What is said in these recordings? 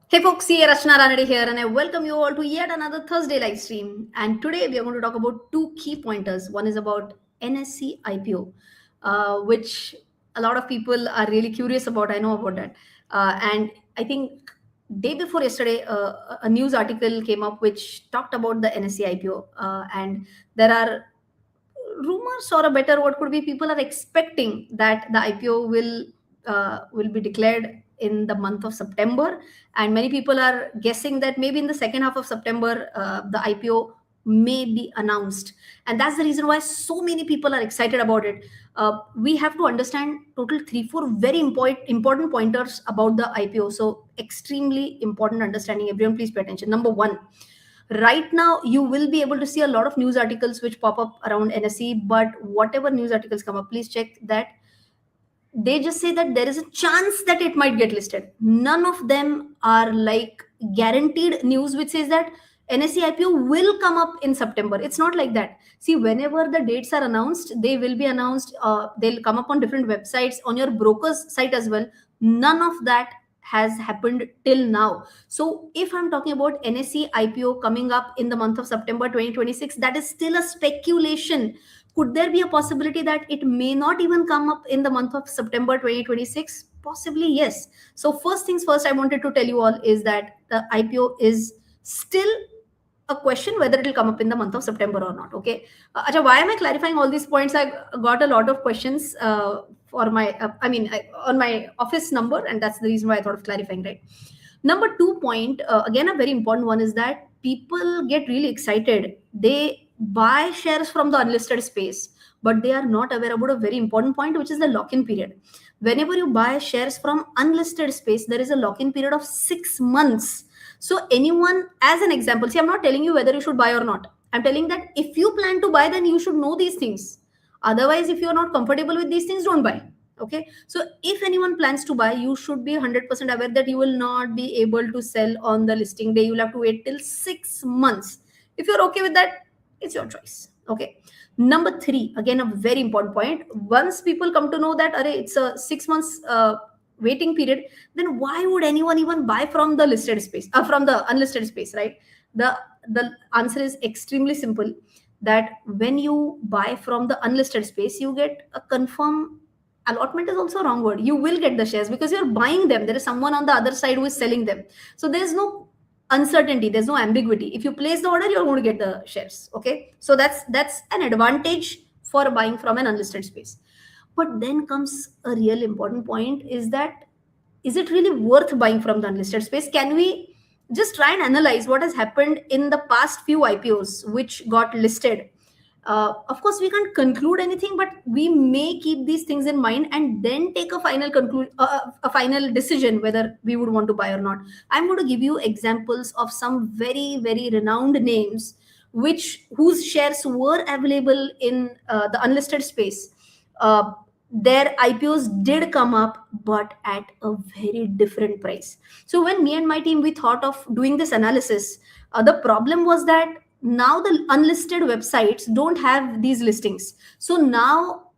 Hey folks, see Rachana Ranade here, and I welcome you all to yet another Thursday live stream. And today we are going to talk about two key pointers. One is about NSE IPO, which a lot of people are really curious about. I know about that, and I think day before yesterday, a news article came up which talked about the NSE IPO, and there are rumors, or a better word could be, people are expecting that the IPO will be declared in the month of September, and many people are guessing that maybe in the second half of September the IPO may be announced, and that's the reason why so many people are excited about it. We have to understand total three, four very important pointers about the IPO. So extremely important understanding. Everyone, please pay attention. Number one, right now you will be able to see a lot of news articles which pop up around NSE, but whatever news articles come up, please check that they just say that there is a chance that it might get listed. None of them are like guaranteed news which says that NSE IPO will come up in September. It's not like that. See, whenever the dates are announced, they will be announced. They'll come up on different websites, on your broker's site as well. None of that has happened till now. So, if I'm talking about NSE IPO coming up in the month of September 2026, that is still a speculation. Could there be a possibility that it may not even come up in the month of September 2026? Possibly, yes. So, first things first, I wanted to tell you all is that the IPO is still a question whether it will come up in the month of September or not. Okay. Acha, why am I clarifying all these points? I got a lot of questions for my, on my office number, and that's the reason why I thought of clarifying, right? Number two point, again, a very important one is that people get really excited. They buy shares from the unlisted space, but they are not aware about a very important point, which is the lock in period. Whenever you buy shares from unlisted space, there is a lock in period of 6 months. So, anyone, as an example, see, I'm not telling you whether you should buy or not. I'm telling that if you plan to buy, then you should know these things. Otherwise, if you're not comfortable with these things, don't buy. Okay, so if anyone plans to buy, you should be 100% aware that you will not be able to sell on the listing day. You'll have to wait till 6 months. If you're okay with that, it's your choice. Okay, number three, again a very important point. Once people come to know that it's a 6 months waiting period, then why would anyone even buy from the listed space, from the unlisted space, right? The answer is extremely simple, that when you buy from the unlisted space, you get a confirm. Allotment is also a wrong word. You will get the shares because you're buying them. There is someone on the other side who is selling them. So there's no uncertainty, there's no ambiguity. If you place the order, you're going to get the shares. Okay, so that's an advantage for buying from an unlisted space. But then comes a real important point, is that is it really worth buying from the unlisted space? Can we just try and analyze what has happened in the past few IPOs which got listed? Of course, we can't conclude anything, but we may keep these things in mind and then take a a final decision whether we would want to buy or not. I'm going to give you examples of some very, very renowned names whose shares were available in the unlisted space. Uh, their IPOs did come up, but at a very different price. So when me and my team we thought of doing this analysis, the problem was that now the unlisted websites don't have these listings. So now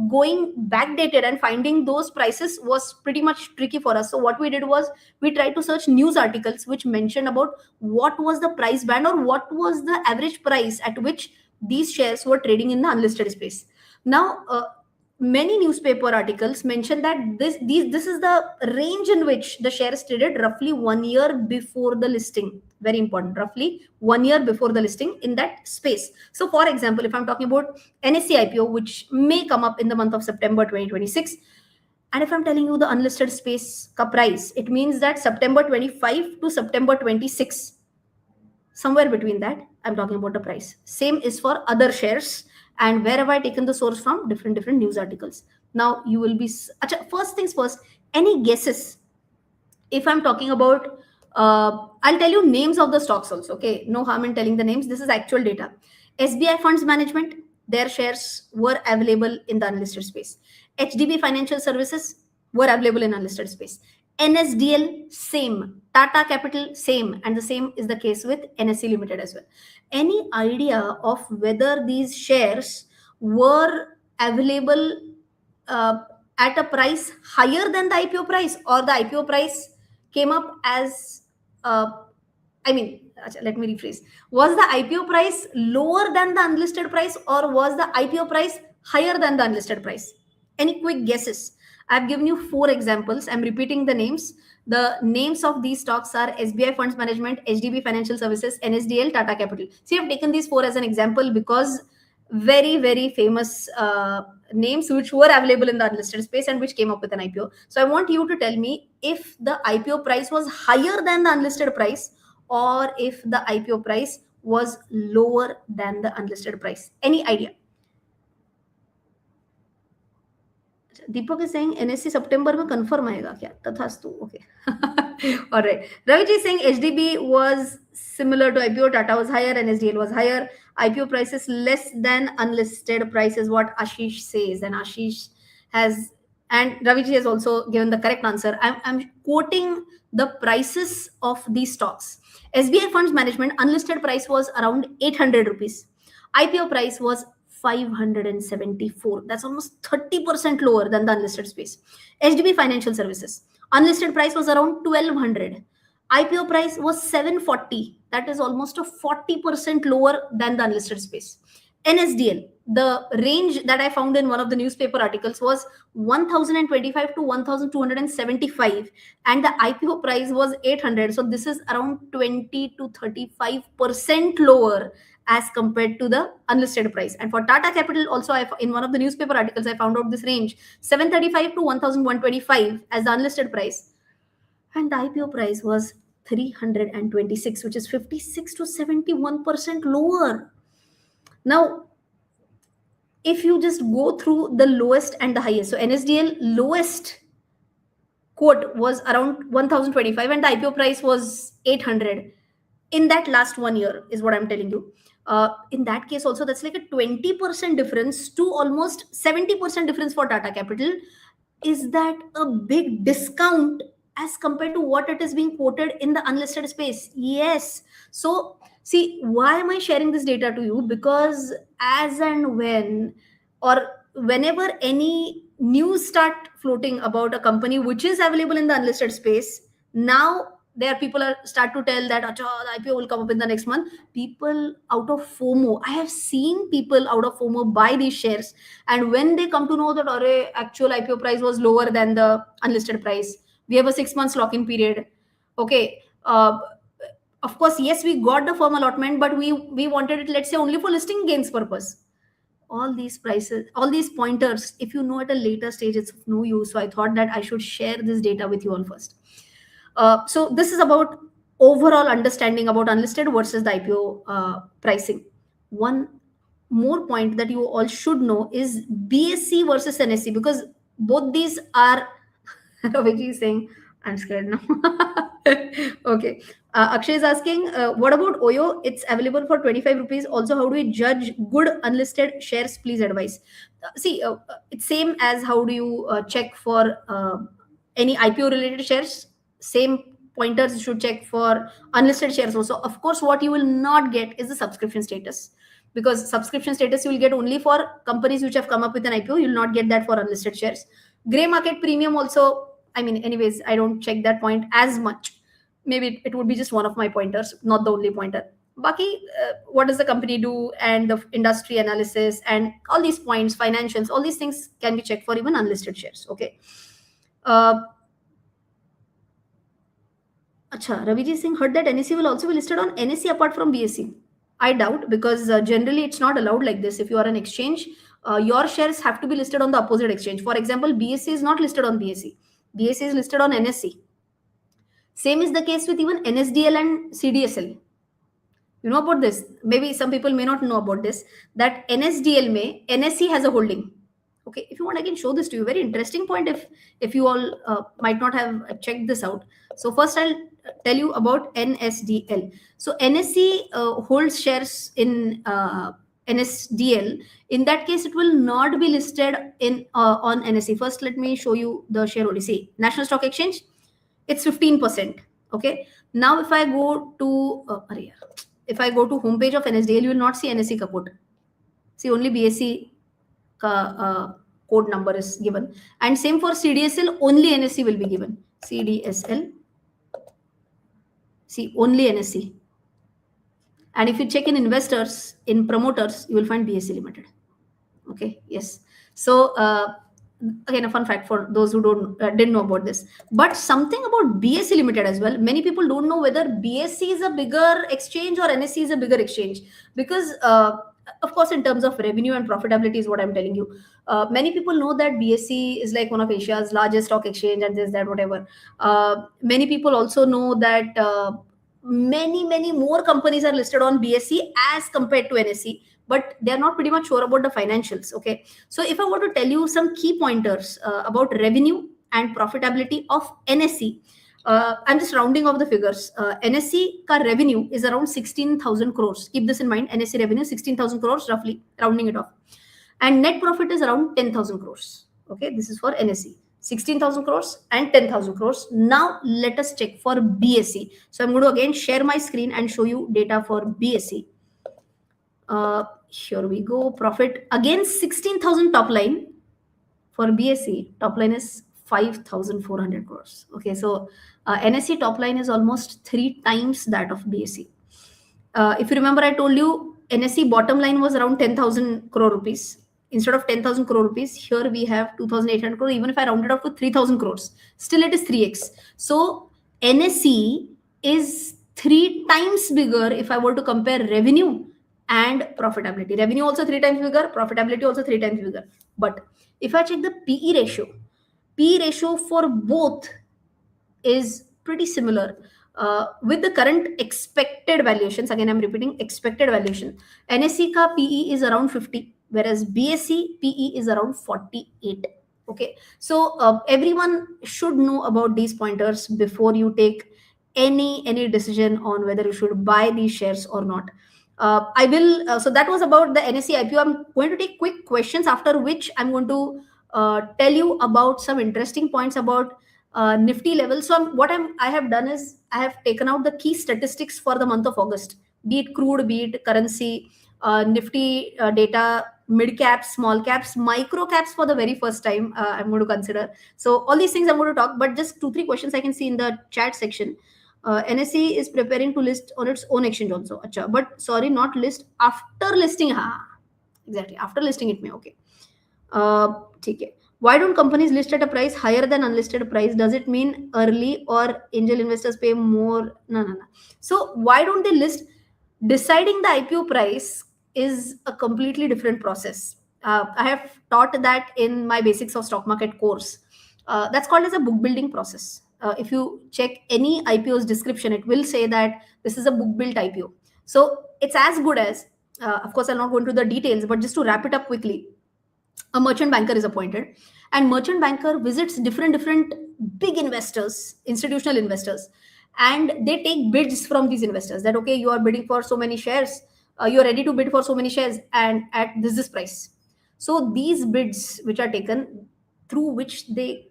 going backdated and finding those prices was pretty much tricky for us. So what we did was we tried to search news articles which mentioned about what was the price band or what was the average price at which these shares were trading in the unlisted space. Now many newspaper articles mention that this is the range in which the shares traded roughly 1 year before the listing. Very important, roughly 1 year before the listing in that space. So for example, if I'm talking about NSE IPO, which may come up in the month of September 2026, and if I'm telling you the unlisted space ka price, it means that September 25 to September 26, somewhere between that, I'm talking about the price. Same is for other shares, and where have I taken the source from? Different news articles. Now you will be first things first, any guesses? If I'm talking about, I'll tell you names of the stocks also. Okay, no harm in telling the names, this is actual data. SBI Funds Management, their shares were available in the unlisted space. HDB Financial Services were available in unlisted space. NSDL, same. Tata Capital, same. And the same is the case with NSE Limited as well. Any idea of whether these shares were available uh, at a price higher than the IPO price, or the IPO price came up as uh, I mean, let me rephrase. Was the IPO price lower than the unlisted price, or was the IPO price higher than the unlisted price? Any quick guesses? I've given you four examples. I'm repeating the names. The names of these stocks are SBI Funds Management, HDB Financial Services, NSDL, Tata Capital. See, I've taken these four as an example because very, very famous names which were available in the unlisted space and which came up with an IPO. So I want you to tell me if the IPO price was higher than the unlisted price, or if the IPO price was lower than the unlisted price. Any idea? Deepak is saying NSE September में confirm आएगा क्या? तथास्तु. Okay. All right. Ravi is saying HDB was similar to IPO. Tata was higher and SDL was higher. IPO price is less than unlisted price is what Ashish says. And Ashish has, and Raviji has also given the correct answer. I'm quoting the prices of these stocks. SBI Funds Management unlisted price was around 800 rupees. IPO price was 574. That's almost 30% lower than the unlisted space. HDB Financial Services unlisted price was around 1200. IPO price was 740. That is almost a 40% lower than the unlisted space. NSDL, the range that I found in one of the newspaper articles was 1025 to 1275, and the IPO price was 800. So this is around 20 to 35% lower as compared to the unlisted price. And for Tata Capital, also in one of the newspaper articles, I found out this range 735 to 1125 as the unlisted price, and the IPO price was 326, which is 56 to 71% lower. Now, if you just go through the lowest and the highest, so NSDL lowest quote was around 1025 and the IPO price was 800 in that last 1 year, is what I'm telling you. In that case also, that's like a 20% difference to almost 70% difference for Tata Capital. Is that a big discount as compared to what it is being quoted in the unlisted space? Yes. So see, why am I sharing this data to you? Because as and when, or whenever any news start floating about a company which is available in the unlisted space, now there people are start to tell that the IPO will come up in the next month. People out of FOMO, I have seen people out of FOMO buy these shares, and when they come to know that our actual IPO price was lower than the unlisted price, we have a 6 months lock-in period. Okay, of course, yes, we got the firm allotment, but we wanted it, let's say, only for listing gains purpose. All these prices, all these pointers, if you know at a later stage, it's of no use. So I thought that I should share this data with you all first. So this is about overall understanding about unlisted versus the IPO pricing. One more point that you all should know is BSC versus NSE, because both these are Raviji is saying, I'm scared now. Okay. Akshay is asking, what about Oyo? It's available for 25 rupees. Also, how do we judge good unlisted shares? Please advise. See, it's same as how do you check for any IPO related shares? Same pointers you should check for unlisted shares also. Of course, what you will not get is the subscription status, because subscription status you will get only for companies which have come up with an IPO. You will not get that for unlisted shares. Gray market premium also, I mean, anyways, I don't check that point as much. Maybe it would be just one of my pointers, not the only pointer. Baki, what does the company do, and the industry analysis and all these points, financials, all these things can be checked for even unlisted shares. Okay. Acha, Raviji Singh heard that NSE will also be listed on NSE apart from BSE. I doubt, because generally it's not allowed like this. If you are an exchange, your shares have to be listed on the opposite exchange. For example, BSE is not listed on BSE. BSE is listed on NSE. Same is the case with even NSDL and CDSL. You know about this? Maybe some people may not know about this. That NSDL may NSE has a holding. Okay, if you want, I can show this to you. Very interesting point. If you all might not have checked this out. So first, I'll tell you about NSDL. So NSE holds shares in NSDL. In that case, it will not be listed in on NSE. First, let me show you the shareholding. See, National Stock Exchange, it's 15%. Okay. Now, if I go to homepage of NSDL, you will not see NSE ka code. See, only BSE ka code number is given. And same for CDSL, only NSE will be given. CDSL. See, only NSE. And if you check in investors, in promoters, you will find BSE Limited. Okay, yes. So again, a fun fact for those who don't didn't know about this. But something about BSE Limited as well. Many people don't know whether BSE is a bigger exchange or NSE is a bigger exchange, because of course, in terms of revenue and profitability is what I'm telling you. Many people know that BSE is like one of Asia's largest stock exchange and this, that, whatever. Many people also know that many more companies are listed on BSE as compared to NSE, but they're not pretty much sure about the financials. Okay, so if I were to tell you some key pointers about revenue and profitability of NSE, I'm just rounding off the figures. NSE ka revenue is around 16,000 crores. Keep this in mind. NSE revenue 16,000 crores, roughly rounding it off, and net profit is around 10,000 crores. Okay, this is for NSE. 16,000 crores and 10,000 crores. Now let us check for BSE. So I'm going to again share my screen and show you data for BSE. Here we go. Profit again 16,000 top line for BSE. Top line is 5,400 crores. Okay, so NSE top line is almost 3 times that of BSE. If you remember, I told you NSE bottom line was around 10,000 crore rupees. Instead of 10,000 crore rupees, here we have 2,800 crore. Even if I round it up to 3,000 crores, still it is 3x. So NSE is 3 times bigger if I were to compare revenue and profitability. Revenue also 3 times bigger, profitability also 3 times bigger. But if I check the PE ratio for both is pretty similar. With the current expected valuations, again I'm repeating expected valuation, NSE ka PE is around 50, whereas BSE PE is around 48. Okay, so everyone should know about these pointers before you take any decision on whether you should buy these shares or not. I will. So that was about the NSE IPO. I'm going to take quick questions, after which I'm going to tell you about some interesting points about Nifty level. So I have done is I have taken out the key statistics for the month of August, be it crude, be it currency, Nifty data, mid caps, small caps, micro caps for the very first time. I'm going to consider. So all these things I'm going to talk, but just 2-3 questions I can see in the chat section. NSE is preparing to list on its own exchange also. Acha, but sorry, not list after listing. Ha, exactly. After listing it may okay. ठीक है. Why don't companies list at a price higher than unlisted price? Does it mean early or angel investors pay more? No. So why don't they list? Deciding the IPO price is a completely different process. I have taught that in my basics of stock market course. That's called as a book building process. If you check any IPO's description, it will say that this is a book built IPO. So it's as good as, of course, I'll not go into the details, but just to wrap it up quickly, a merchant banker is appointed, and merchant banker visits different big investors, institutional investors, and they take bids from these investors that okay, you are bidding for so many shares, you are ready to bid for so many shares and at this price. So these bids which are taken, through which they,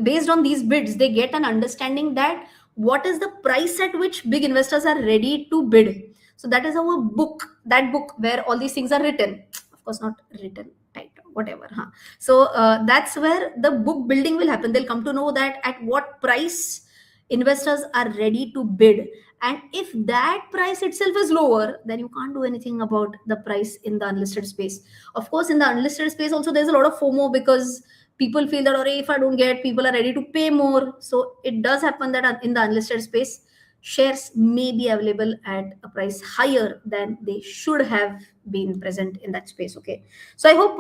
based on these bids, they get an understanding that what is the price at which big investors are ready to bid. So that is our book, that book where all these things are written, of course not written typed, whatever, huh? So that's where the book building will happen. They'll come to know that at what price investors are ready to bid, and if that price itself is lower, then you can't do anything about the price in the unlisted space. Of course, in the unlisted space also there's a lot of FOMO, because people feel that, or if I don't get, people are ready to pay more. So it does happen that in the unlisted space, shares may be available at a price higher than they should have been present in that space. Okay, so I hope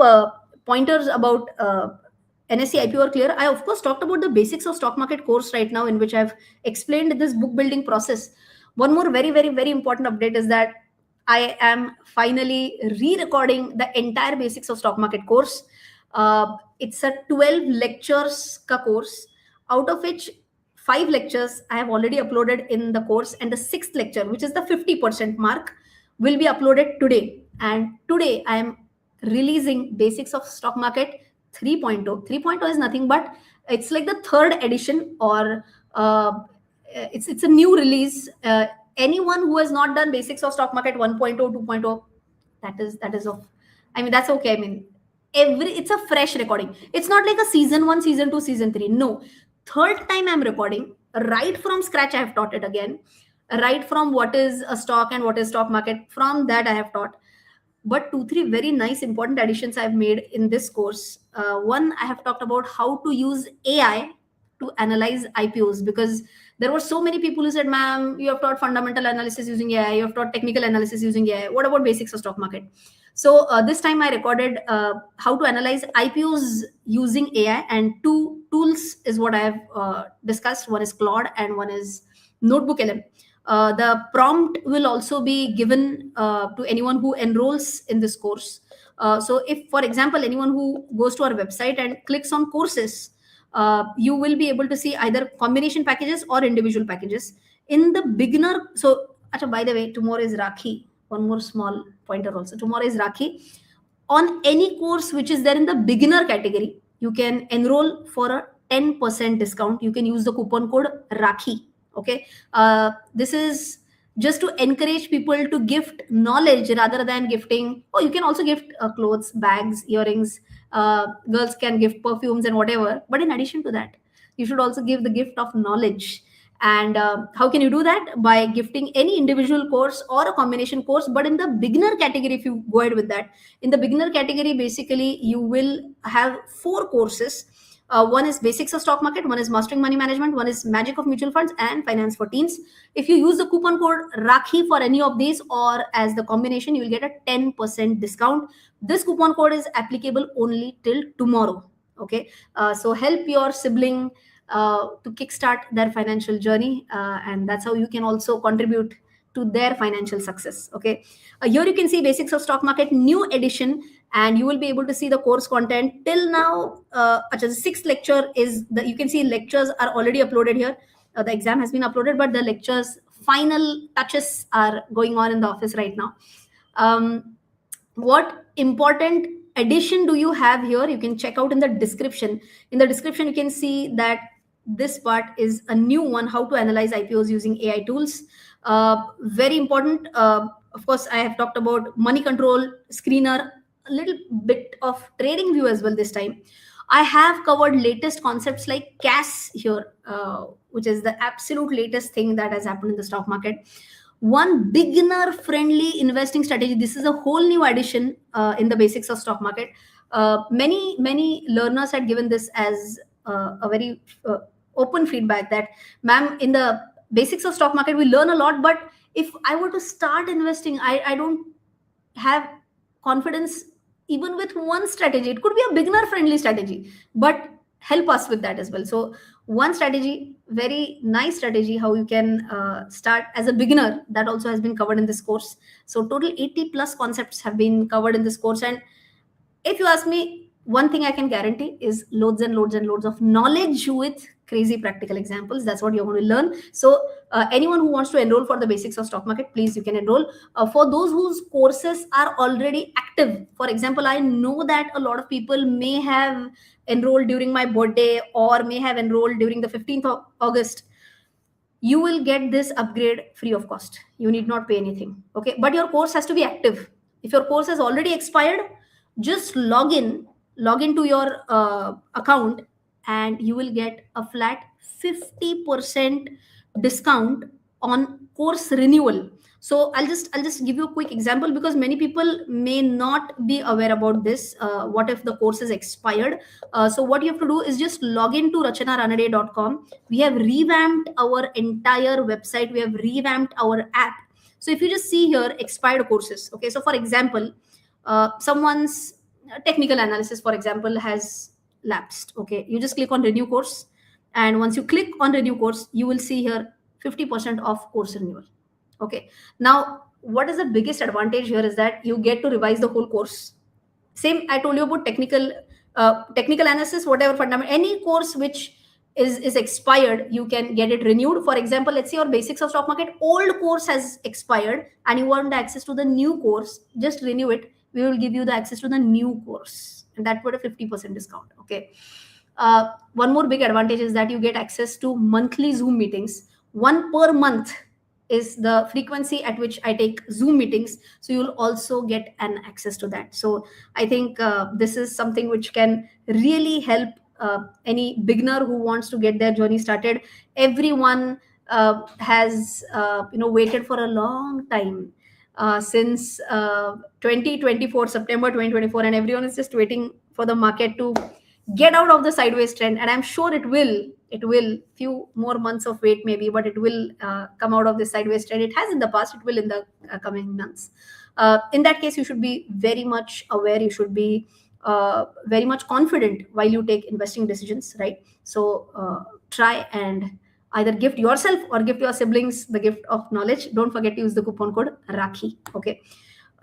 pointers about NSE IPO are clear. I of course talked about the basics of stock market course right now, in which I've explained this book building process. One more very important update is that I am finally re-recording the entire basics of stock market course. It's a 12 lectures ka course, out of which 5 lectures I have already uploaded in the course, and the sixth lecture, which is the 50% mark, will be uploaded today. And today I am releasing basics of stock market 3.0. 3.0 is nothing but it's like the third edition, or it's a new release. Anyone who has not done basics of stock market 1.0, 2.0, that is of, I mean, that's okay. I mean, it's a fresh recording. It's not like a season 1, season 2, season 3. No, third time I'm recording right from scratch. I have taught it again. right from what is a stock and what is stock market. From that I have taught. But two three very nice important additions I've made in this course. One, I have talked about how to use AI to analyze IPOs, because there were so many people who said, ma'am, you have taught fundamental analysis using AI, you have taught technical analysis using AI, what about basics of stock market? So this time I recorded how to analyze IPOs using AI, and two tools is what I have discussed. One is Claude and one is Notebook LM. The prompt will also be given to anyone who enrolls in this course. So if, for example, anyone who goes to our website and clicks on courses, you will be able to see either combination packages or individual packages. In the beginner, so acha, by the way, tomorrow is Rakhi. One more small pointer also. Tomorrow is Rakhi. On any course which is there in the beginner category, you can enroll for a 10% discount. You can use the coupon code Rakhi. Okay. This is just to encourage people to gift knowledge rather than gifting. Oh, you can also gift clothes, bags, earrings. Girls can gift perfumes and whatever. But in addition to that, you should also give the gift of knowledge. And how can you do that? By gifting any individual course or a combination course. But in the beginner category, if you go ahead with that, in the beginner category, basically you will have 4 courses. One is basics of stock market, one is mastering money management, one is magic of mutual funds, and finance for teens. If you use the coupon code Rakhi for any of these or as the combination, you will get a 10% discount. This coupon code is applicable only till tomorrow. Okay. So help your sibling to kickstart their financial journey, and that's how you can also contribute to their financial success. Okay. Here you can see basics of stock market new edition, and you will be able to see the course content till now. The 6th lecture is the, you can see lectures are already uploaded here. The exam has been uploaded, but the lectures final touches are going on in the office right now. What important addition do you have here? You can check out in the description. In the description you can see that this part is a new one, how to analyze IPOs using AI tools. Very important. Of course, I have talked about money control screener, a little bit of trading view as well this time. I have covered latest concepts like CAS here, which is the absolute latest thing that has happened in the stock market. One beginner friendly investing strategy. This is a whole new addition in the basics of stock market. Many learners had given this as a very open feedback that, ma'am, in the basics of stock market we learn a lot, but if I were to start investing, I don't have confidence even with one strategy. It could be a beginner friendly strategy, but help us with that as well. So one strategy, very nice strategy, how you can start as a beginner, that also has been covered in this course. So total 80 plus concepts have been covered in this course. And if you ask me, one thing I can guarantee is loads and loads and loads of knowledge with crazy practical examples. That's what you're going to learn. So anyone who wants to enroll for the basics of stock market, please, you can enroll. For those whose courses are already active, for example, I know that a lot of people may have enrolled during my birthday or may have enrolled during the 15th of August. You will get this upgrade free of cost. You need not pay anything. Okay. But your course has to be active. If your course has already expired, just log into your account, and you will get a flat 50% discount on course renewal. So I'll just give you a quick example, because many people may not be aware about this. What if the course is expired? So what you have to do is just log into rachanaranade.com. We have revamped our entire website, we have revamped our app. So if you just see here expired courses, okay, so for example, someone's technical analysis, for example, has lapsed. Okay, you just click on renew course, and once you click on renew course, you will see here 50% off course renewal. Okay, now what is the biggest advantage here is that you get to revise the whole course. Same I told you about technical analysis, whatever fundamental, any course which is expired, you can get it renewed. For example, let's say your basics of stock market old course has expired and you want access to the new course, just renew it. We will give you the access to the new course, and that would a 50% discount. Okay. One more big advantage is that you get access to monthly Zoom meetings. One per month is the frequency at which I take Zoom meetings. So you'll also get an access to that. So I think this is something which can really help any beginner who wants to get their journey started. Everyone has waited for a long time, since 2024, September 2024, and everyone is just waiting for the market to get out of the sideways trend. And I'm sure it will few more months of wait maybe, but it will come out of this sideways trend. It has in the past, it will in the coming months. In that case, you should be very much aware, you should be very much confident while you take investing decisions, right? So try and either gift yourself or gift your siblings the gift of knowledge. Don't forget to use the coupon code Rakhi. Okay.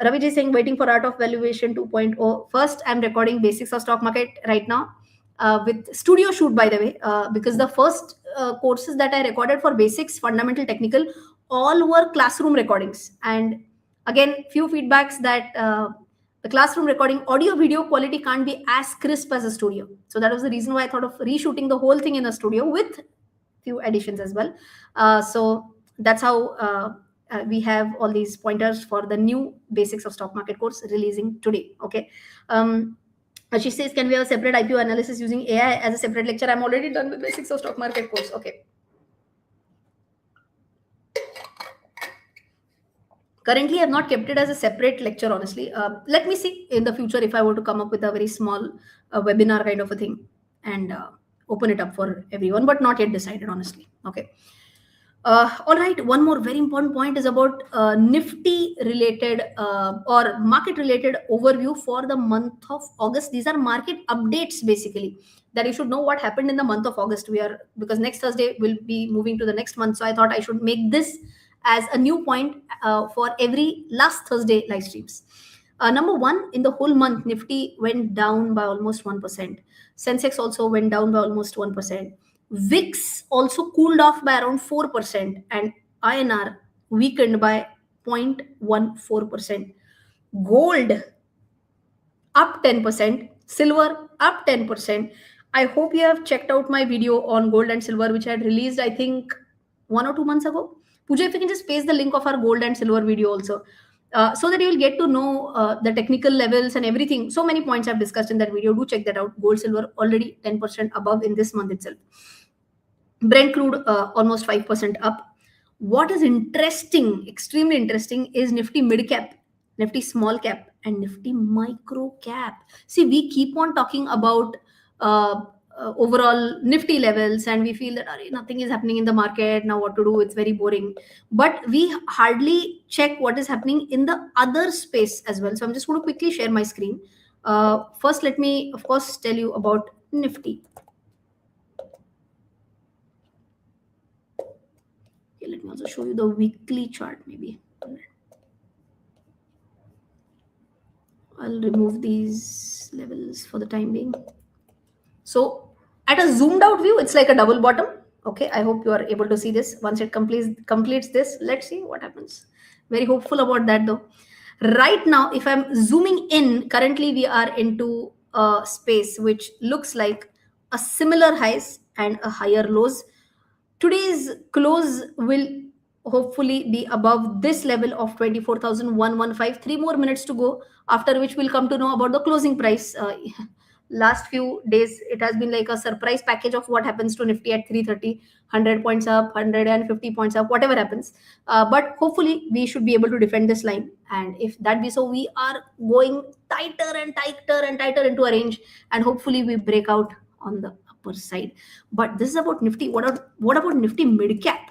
Ravi ji is saying waiting for Art of Valuation 2.0. First, I'm recording basics of stock market right now, with studio shoot, by the way, because the first courses that I recorded for basics, fundamental, technical, all were classroom recordings. And again, few feedbacks that the classroom recording audio video quality can't be as crisp as a studio. So that was the reason why I thought of reshooting the whole thing in a studio with few additions as well. So that's how we have all these pointers for the new basics of stock market course releasing today. Okay. She says, can we have a separate IPO analysis using AI as a separate lecture? I'm already done with basics of stock market course. Okay. Currently, I've not kept it as a separate lecture, honestly. Let me see in the future if I were to come up with a very small webinar kind of a thing and open it up for everyone, but not yet decided, honestly. Okay. All right. One more very important point is about Nifty related or market related overview for the month of August. These are market updates basically that you should know what happened in the month of August. Because next Thursday we'll be moving to the next month. So I thought I should make this as a new point for every last Thursday live streams. Number one, in the whole month, Nifty went down by almost 1%. Sensex also went down by almost 1%. VIX also cooled off by around 4%, and INR weakened by 0.14%. Gold up 10%, silver up 10%. I hope you have checked out my video on gold and silver, which I had released, I think, 1 or 2 months ago. Pooja, if you can just paste the link of our gold and silver video also, so that you will get to know the technical levels and everything. So many points I've discussed in that video. Do check that out. Gold, silver already 10% above in this month itself. Brent crude almost 5% up. What is interesting, extremely interesting, is Nifty mid cap, Nifty small cap, and Nifty micro cap. See, we keep on talking about overall Nifty levels, and we feel that nothing is happening in the market now. What to do? It's very boring. But we hardly check what is happening in the other space as well. So I'm just going to quickly share my screen. First, let me, of course, tell you about Nifty. Okay, let me also show you the weekly chart maybe. I'll remove these levels for the time being. So at a zoomed out view, it's like a double bottom. Okay, I hope you are able to see this. Once it completes this, let's see what happens. Very hopeful about that though. Right now, if I'm zooming in, currently we are into a space which looks like a similar highs and a higher lows. Today's close will hopefully be above this level of 24,115. 3 more minutes to go, after which we'll come to know about the closing price. Last few days, it has been like a surprise package of what happens to Nifty at 330, 100 points up, 150 points up, whatever happens. But hopefully, we should be able to defend this line. And if that be so, we are going tighter and tighter and tighter into a range. And hopefully, we break out on the upper side. But this is about Nifty. What about Nifty mid cap?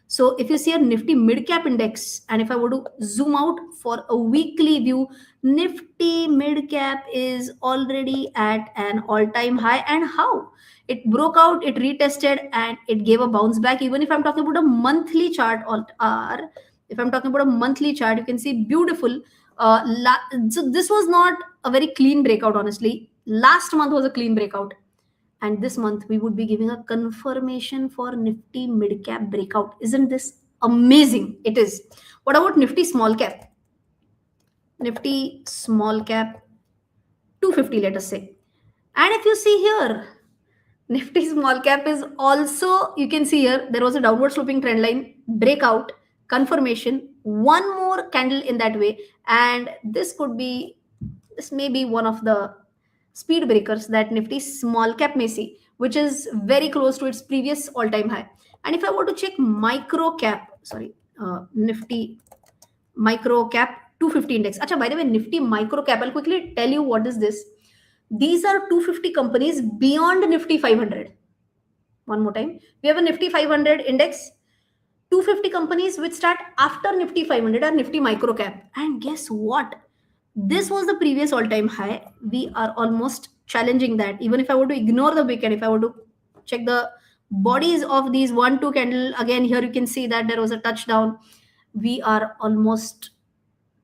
So if you see a Nifty mid cap index, and if I were to zoom out for a weekly view, Nifty mid cap is already at an all-time high. And how? It broke out, it retested, and it gave a bounce back. Even if I'm talking about a monthly chart, if I'm talking about a monthly chart, you can see beautiful. So this was not a very clean breakout, honestly. Last month was a clean breakout. And this month we would be giving a confirmation for Nifty mid cap breakout. Isn't this amazing? It is. What about Nifty small cap? Nifty small cap 250, let us say. And if you see here, Nifty small cap is also, you can see here, there was a downward sloping trend line, breakout, confirmation, one more candle in that way. And this may be one of the speed breakers that Nifty small cap may see, which is very close to its previous all-time high. And if I were to check micro cap, Nifty micro cap 250 index. Acha, by the way, Nifty micro cap, I'll quickly tell you what is this. These are 250 companies beyond Nifty 500. One more time. We have a Nifty 500 index. 250 companies which start after Nifty 500 are Nifty micro cap. And guess what? This was the previous all-time high. We are almost challenging that. Even if I were to ignore the weekend, if I were to check the bodies of these 1-2 candle, again here you can see that there was a touchdown. We are almost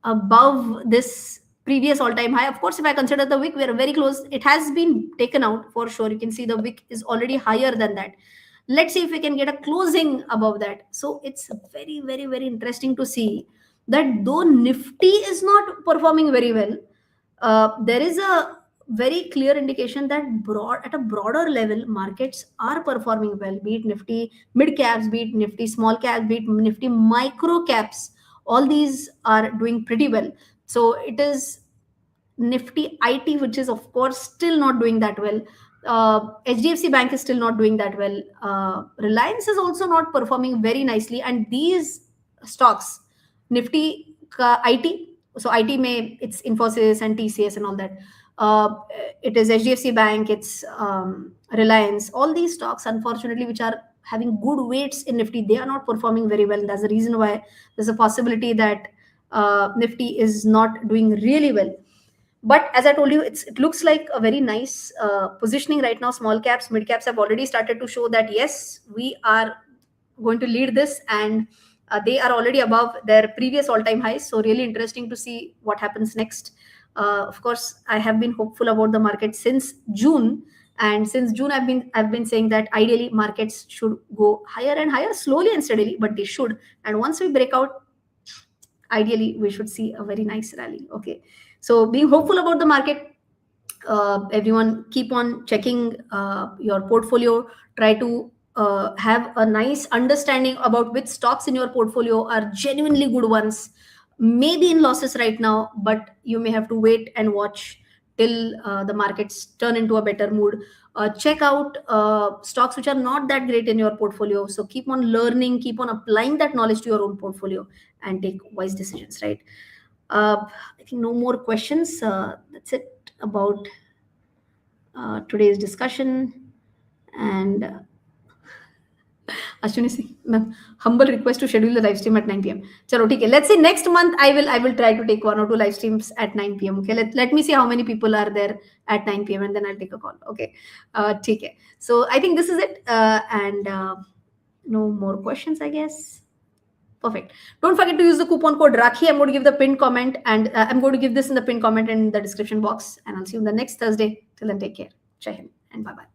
above this previous all-time high. Of course, if I consider the wick, we are very close. It has been taken out for sure. You can see the wick is already higher than that. Let's see if we can get a closing above that. So it's very, very, very interesting to see that though Nifty is not performing very well, there is a very clear indication that at a broader level, markets are performing well, be it Nifty mid caps, be it Nifty small caps, be it Nifty micro caps. All these are doing pretty well. So it is Nifty IT, which is of course still not doing that well. HDFC Bank is still not doing that well. Reliance is also not performing very nicely. And these stocks, Nifty IT, so IT may, it's Infosys and TCS and all that. It is HDFC Bank, it's Reliance. All these stocks, unfortunately, which are having good weights in Nifty, they are not performing very well. That's the reason why there's a possibility that Nifty is not doing really well. But as I told you, it looks like a very nice positioning right now. Small caps, mid caps have already started to show that yes, we are going to lead this, and they are already above their previous all-time highs. So really interesting to see what happens next. Of course, I have been hopeful about the market since June, and since June I've been saying that ideally markets should go higher and higher, slowly and steadily, but they should. And once we break out, ideally we should see a very nice rally. Okay, so being hopeful about the market, everyone keep on checking your portfolio. Try to have a nice understanding about which stocks in your portfolio are genuinely good ones, maybe in losses right now, but you may have to wait and watch till the markets turn into a better mood. Check out stocks which are not that great in your portfolio. So keep on learning, keep on applying that knowledge to your own portfolio and take wise decisions, right? I think no more questions. That's it about today's discussion. And Ashwini Singh, ma'am, humble request to schedule the live stream at 9 p.m. Chalo, okay. Let's say next month I will try to take 1 or 2 live streams at 9 p.m. Okay. Let me see how many people are there at 9 p.m. and then I'll take a call. Okay. Okay. So I think this is it. And no more questions, I guess. Perfect. Don't forget to use the coupon code Rakhi. I'm going to give the pinned comment, and I'm going to give this in the pinned comment in the description box. And I'll see you in the next Thursday. Till then, take care. Jai Hind and bye-bye.